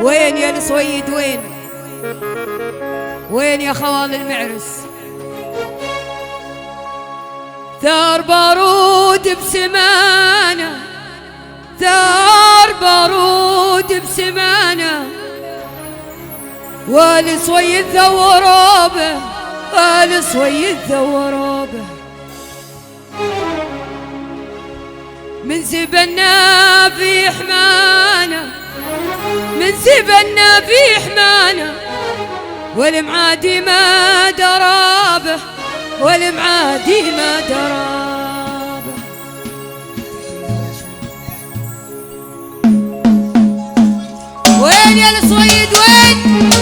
وين يا الصويد وين؟ وين يا خوال المعرس؟ ثار بارود بسمانه، ثار بارود بسمانه، والصويد ثوروا به، والصويد ثوروا به. من زبنا في حمانه، من زبنا في حمانه، والمعادي ما درابه، والمعادي ما درابه. وين يا الصويد وين؟